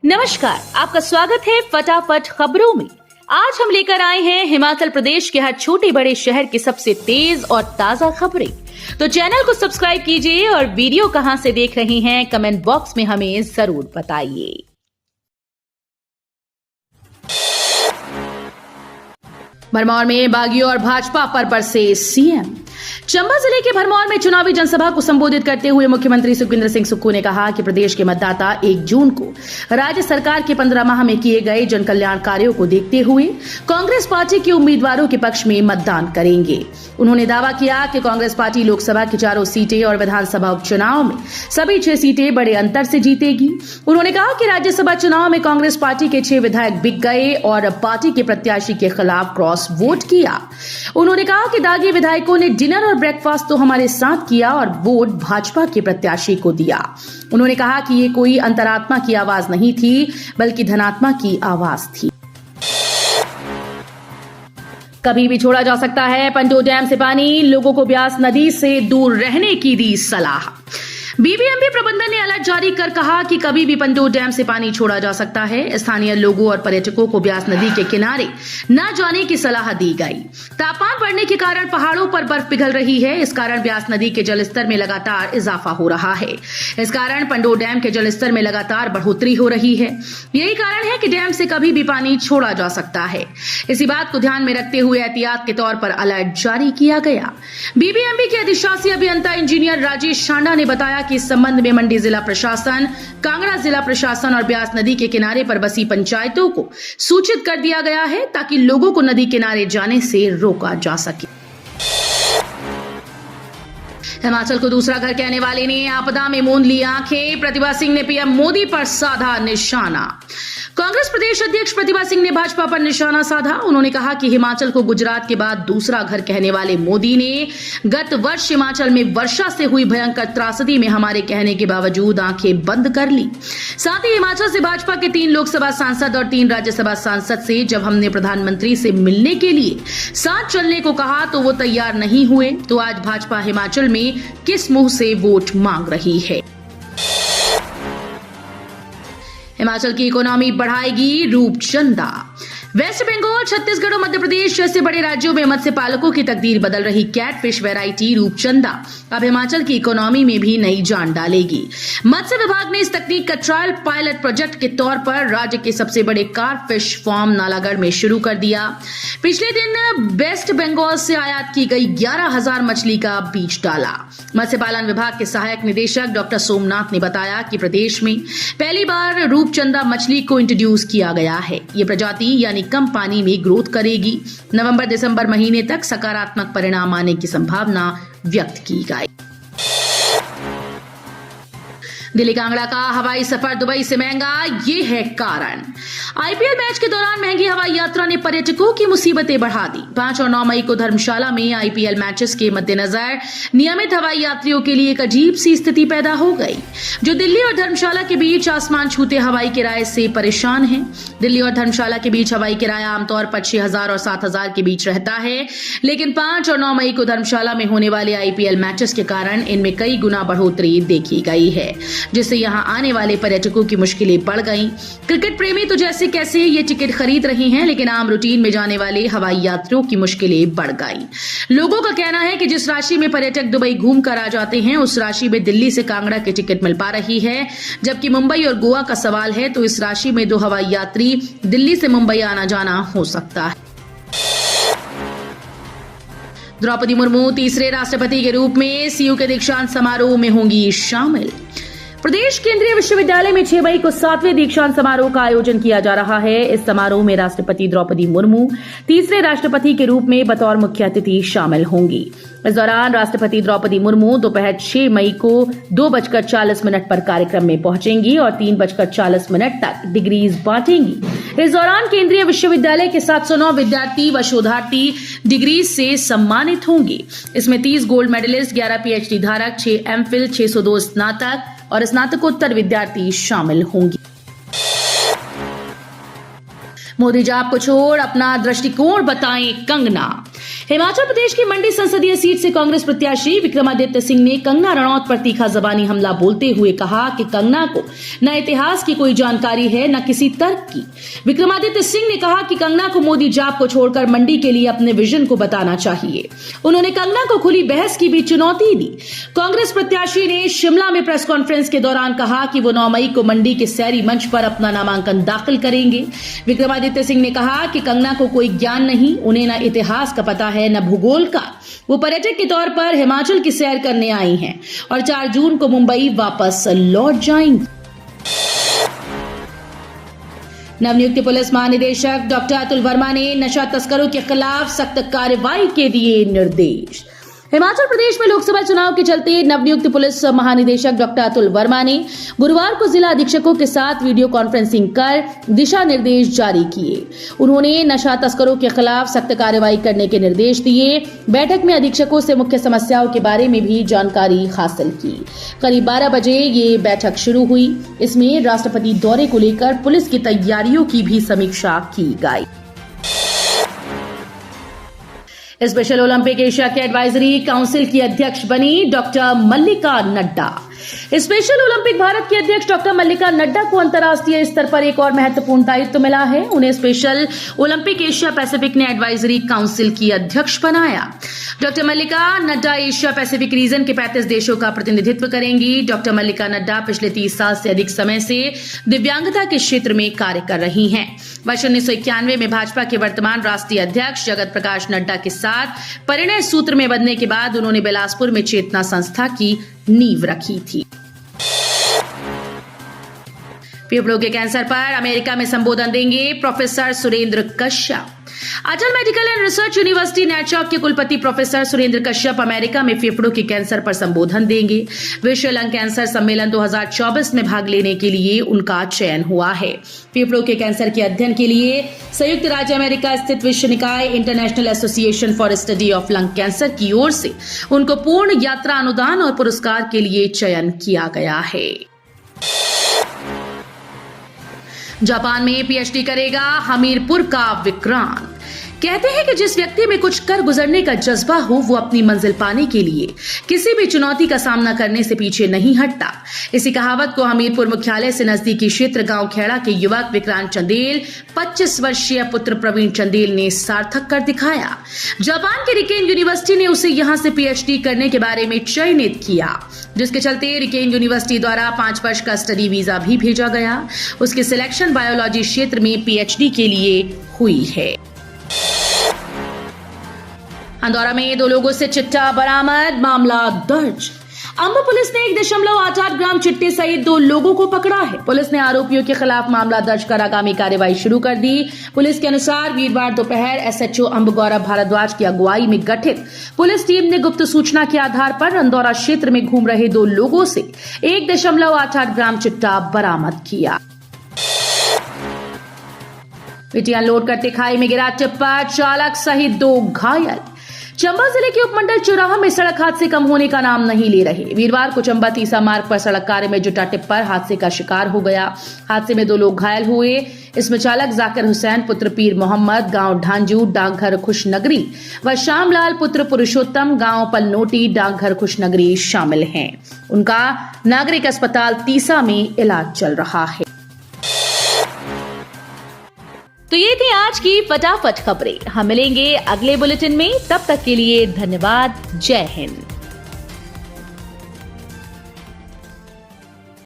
नमस्कार, आपका स्वागत है फटाफट खबरों में। आज हम लेकर आए हैं हिमाचल प्रदेश के हर छोटे बड़े शहर की सबसे तेज और ताजा खबरें। तो चैनल को सब्सक्राइब कीजिए और वीडियो कहां से देख रहे हैं कमेंट बॉक्स में हमें जरूर बताइए। भरमौर में बागी और भाजपा पर बरसे सीएम। चंबा जिले के भरमौर में चुनावी जनसभा को संबोधित करते हुए मुख्यमंत्री सुखविंदर सिंह सुक्खू ने कहा कि प्रदेश के मतदाता 1 जून को राज्य सरकार के 15 माह में किए गए जन कल्याण कार्यों को देखते हुए कांग्रेस पार्टी के उम्मीदवारों के पक्ष में मतदान करेंगे। उन्होंने दावा किया कि कांग्रेस पार्टी लोकसभा की 4 सीटें और विधानसभा उपचुनाव में सभी 6 सीटें बड़े अंतर से जीतेगी। उन्होंने कहा कि राज्यसभा चुनाव में कांग्रेस पार्टी के 6 विधायक बिक गए और पार्टी के प्रत्याशी के खिलाफ क्रॉस वोट किया। उन्होंने कहा कि दागी विधायकों ने डिनर और ब्रेकफास्ट तो हमारे साथ किया और वोट भाजपा के प्रत्याशी को दिया। उन्होंने कहा कि ये कोई अंतरात्मा की आवाज नहीं थी, बल्कि धनात्मा की आवाज थी। कभी भी छोड़ा जा सकता है पंडो डैम से पानी, लोगों को ब्यास नदी से दूर रहने की दी सलाह। बीबीएमबी प्रबंधन ने अलर्ट जारी कर कहा कि कभी भी पंडो डैम से पानी छोड़ा जा सकता है। स्थानीय लोगों और पर्यटकों को ब्यास नदी के किनारे न जाने की सलाह दी गई। तापमान बढ़ने के कारण पहाड़ों पर बर्फ पिघल रही है। इस कारण ब्यास नदी के जलस्तर में लगातार इजाफा हो रहा है। इस कारण पंडो डैम के जलस्तर में लगातार बढ़ोतरी हो रही है। यही कारण है कि डैम से कभी भी पानी छोड़ा जा सकता है। इसी बात को ध्यान में रखते हुए एहतियात के तौर पर अलर्ट जारी किया गया। बीबीएमबी के अधिशासी अभियंता इंजीनियर राजेश शांडा ने बताया कि इस संबंध में मंडी जिला प्रशासन, कांगड़ा जिला प्रशासन और ब्यास नदी के किनारे पर बसी पंचायतों को सूचित कर दिया गया है ताकि लोगों को नदी किनारे जाने से रोका जा सके। हिमाचल को दूसरा घर कहने वाले ने आपदा में मूंद ली आंखें। प्रतिभा सिंह ने पीएम मोदी पर साधा निशाना। कांग्रेस प्रदेश अध्यक्ष प्रतिभा सिंह ने भाजपा पर निशाना साधा। उन्होंने कहा कि हिमाचल को गुजरात के बाद दूसरा घर कहने वाले मोदी ने गत वर्ष हिमाचल में वर्षा से हुई भयंकर त्रासदी में हमारे कहने के बावजूद आंखें बंद कर ली। साथ ही हिमाचल से भाजपा के 3 लोकसभा सांसद और 3 राज्यसभा सांसद से जब हमने प्रधानमंत्री से मिलने के लिए साथ चलने को कहा तो वो तैयार नहीं हुए। तो आज भाजपा हिमाचल में किस मुंह से वोट मांग रही है। हिमाचल की इकोनॉमी बढ़ाएगी रूपचंदा। वेस्ट बंगाल, छत्तीसगढ़ और मध्य प्रदेश जैसे बड़े राज्यों में मत्स्य पालकों की तकदीर बदल रही कैटफिश वैरायटी रूपचंदा अब हिमाचल की इकोनॉमी में भी नई जान डालेगी। मत्स्य विभाग ने इस तकनीक का ट्रायल पायलट प्रोजेक्ट के तौर पर राज्य के सबसे बड़े कार्प फिश फार्म नालागढ़ में शुरू कर दिया। पिछले दिन वेस्ट बंगाल से आयात की गई 11,000 मछली का बीज डाला। मत्स्य पालन विभाग के सहायक निदेशक डॉक्टर सोमनाथ ने बताया कि प्रदेश में पहली बार रूपचंदा मछली को इंट्रोड्यूस किया गया है। ये प्रजाति यानी कम पानी में ग्रोथ करेगी। नवंबर-दिसंबर महीने तक सकारात्मक परिणाम आने की संभावना व्यक्त की गई। दिल्ली कांगड़ा का हवाई सफर दुबई से महंगा, ये है कारण। आईपीएल मैच के दौरान महंगी हवाई यात्रा ने पर्यटकों की मुसीबतें बढ़ा दी। 5 और 9 मई को धर्मशाला में आईपीएल मैचेस के मद्देनजर नियमित हवाई यात्रियों के लिए एक अजीब सी स्थिति पैदा हो गई, जो दिल्ली और धर्मशाला के बीच आसमान छूते हवाई किराए से परेशान हैं। दिल्ली और धर्मशाला के बीच हवाई किराया आमतौर पर 6,000 और 7,000 के बीच रहता है, लेकिन 5 और 9 मई को धर्मशाला में होने वाले आईपीएल मैचेस के कारण इनमें कई गुना बढ़ोतरी देखी गई है, जिससे यहां आने वाले पर्यटकों की मुश्किलें बढ़ गईं। क्रिकेट प्रेमी तो जैसे कैसे ये टिकट खरीद रहे हैं, लेकिन आम रूटीन में जाने वाले हवाई यात्रियों की मुश्किलें बढ़ गईं। लोगों का कहना है कि जिस राशि में पर्यटक दुबई घूम कर आ जाते हैं, उस राशि में दिल्ली से कांगड़ा की टिकट मिल पा रही है, जबकि मुंबई और गोवा का सवाल है तो इस राशि में 2 हवाई यात्री दिल्ली से मुंबई आना जाना हो सकता है। द्रौपदी मुर्मू तीसरे राष्ट्रपति के रूप में सीयू के दीक्षांत समारोह में होंगी शामिल। प्रदेश केंद्रीय विश्वविद्यालय में 6 मई को 7वें दीक्षांत समारोह का आयोजन किया जा रहा है। इस समारोह में राष्ट्रपति द्रौपदी मुर्मू तीसरे राष्ट्रपति के रूप में बतौर मुख्य अतिथि शामिल होंगी। इस दौरान राष्ट्रपति द्रौपदी मुर्मू दोपहर 6 मई को 2:40 पर कार्यक्रम में पहुंचेंगी और 3:40 तक डिग्रीज बांटेंगी। इस दौरान केंद्रीय विश्वविद्यालय के 709 विद्यार्थी व शोधार्थी डिग्री से सम्मानित होंगे। इसमें 30 गोल्ड मेडलिस्ट, 11 पीएचडी धारक, 6 एमफिल, 602 स्नातक और स्नातकोत्तर विद्यार्थी शामिल होंगे। मोदी जाप को छोड़ अपना दृष्टिकोण बताएं कंगना। हिमाचल प्रदेश की मंडी संसदीय सीट से कांग्रेस प्रत्याशी विक्रमादित्य सिंह ने कंगना रणौत पर तीखा जबानी हमला बोलते हुए कहा कि कंगना को न इतिहास की कोई जानकारी है न किसी तर्क की। विक्रमादित्य सिंह ने कहा कि कंगना को मोदी जाप को छोड़कर मंडी के लिए अपने विजन को बताना चाहिए। उन्होंने कंगना को खुली बहस की भी चुनौती दी। कांग्रेस प्रत्याशी ने शिमला में प्रेस कॉन्फ्रेंस के दौरान कहा कि वो 9 मई को मंडी के सैरी मंच पर अपना नामांकन दाखिल करेंगे। विक्रमादित्य सिंह ने कहा कि कंगना को कोई ज्ञान नहीं, उन्हें न इतिहास का पता है न भूगोल का। वो पर्यटक के तौर पर हिमाचल की सैर करने आई हैं और 4 जून को मुंबई वापस लौट जाएंगी। नवनियुक्त पुलिस महानिदेशक डॉक्टर अतुल वर्मा ने नशा तस्करों के खिलाफ सख्त कार्रवाई के दिए निर्देश। हिमाचल प्रदेश में लोकसभा चुनाव के चलते नवनियुक्त पुलिस महानिदेशक डॉक्टर अतुल वर्मा ने गुरुवार को जिला अधीक्षकों के साथ वीडियो कॉन्फ्रेंसिंग कर दिशा निर्देश जारी किए। उन्होंने नशा तस्करों के खिलाफ सख्त कार्रवाई करने के निर्देश दिए। बैठक में अधीक्षकों से मुख्य समस्याओं के बारे में भी जानकारी हासिल की। करीब 12 बजे ये बैठक शुरू हुई। इसमें राष्ट्रपति दौरे को लेकर पुलिस की तैयारियों की भी समीक्षा की गई। स्पेशल ओलंपिक एशिया के एडवाइजरी काउंसिल की अध्यक्ष बनी डॉक्टर मल्लिका नड्डा। स्पेशल ओलंपिक भारत के अध्यक्ष डॉक्टर मल्लिका नड्डा को अंतर्राष्ट्रीय स्तर पर एक और महत्वपूर्ण दायित्व मिला है। उन्हें स्पेशल ओलंपिक एशिया पैसिफिक ने एडवाइजरी काउंसिल की अध्यक्ष बनाया। डॉक्टर मल्लिका नड्डा एशिया पैसिफिक रीजन के 35 देशों का प्रतिनिधित्व करेंगी। डॉक्टर मल्लिका नड्डा पिछले 30 साल से अधिक समय से दिव्यांगता के क्षेत्र में कार्य कर रही हैं। वर्ष 1991 में भाजपा के वर्तमान राष्ट्रीय अध्यक्ष जगत प्रकाश नड्डा के साथ परिणय सूत्र में बंधने के बाद उन्होंने बिलासपुर में चेतना संस्था की नींव रखी थी। फेफड़ों के कैंसर पर अमेरिका में संबोधन देंगे professor Surendra Kashyap. Atal medical and research university Nerchowk के कुलपति प्रोफेसर सुरेंद्र कश्यप अमेरिका में फेफड़ों के कैंसर पर संबोधन देंगे। विश्व लंग कैंसर सम्मेलन 2024 में भाग लेने के लिए उनका चयन हुआ है। फेफड़ों के कैंसर के अध्ययन के लिए संयुक्त राज्य अमेरिका स्थित विश्व निकाय international association for study of lung cancer की ओर से उनको पूर्ण यात्रा अनुदान और पुरस्कार के लिए चयन किया गया है। जापान में पीएचडी करेगा हमीरपुर का विक्रांत। कहते हैं कि जिस व्यक्ति में कुछ कर गुजरने का जज्बा हो वो अपनी मंजिल पाने के लिए किसी भी चुनौती का सामना करने से पीछे नहीं हटता। इसी कहावत को हमीरपुर मुख्यालय से नजदीकी क्षेत्र गांव खेड़ा के युवक विक्रांत चंदेल 25 वर्षीय पुत्र प्रवीण चंदेल ने सार्थक कर दिखाया। जापान के रिकेन यूनिवर्सिटी ने उसे यहां से पीएचडी करने के बारे में चयनित किया, जिसके चलते रिकेन यूनिवर्सिटी द्वारा 5 वर्ष का स्टडी वीजा भी भेजा गया। उसकी सिलेक्शन बायोलॉजी क्षेत्र में पीएचडी के लिए हुई है। अंदौरा में 2 लोगों से चिट्टा बरामद, मामला दर्ज। अंब पुलिस ने 1.88 ग्राम चिट्टे सहित 2 लोगों को पकड़ा है। पुलिस ने आरोपियों के खिलाफ मामला दर्ज कर आगामी कार्रवाई शुरू कर दी। पुलिस के अनुसार वीरवार दोपहर एसएचओ अंब गौरव भारद्वाज की अगुवाई में गठित पुलिस टीम ने गुप्त सूचना के आधार पर अंदौरा क्षेत्र में घूम रहे 2 लोगों से 1.88 ग्राम चिट्टा बरामद किया। मिट्टियां लोड करते खाई में गिरा टिप्पर, चालक सहित 2 घायल। चंबा जिले के उपमंडल चौराहा में सड़क हादसे कम होने का नाम नहीं ले रहे। वीरवार को चंबा तीसा मार्ग पर सड़क कार्य में जुटा टिप्पर हादसे का शिकार हो गया। हादसे में 2 लोग घायल हुए। इसमें चालक जाकिर हुसैन पुत्र पीर मोहम्मद गांव ढांजू डाकघर खुशनगरी व श्यामलाल पुत्र पुरुषोत्तम गांव पलनोटी डाकघर खुशनगरी शामिल हैं। उनका नागरिक अस्पताल तीसा में इलाज चल रहा है। तो ये थी आज की फटाफट खबरें। हम मिलेंगे अगले बुलेटिन में, तब तक के लिए धन्यवाद। जय हिंद।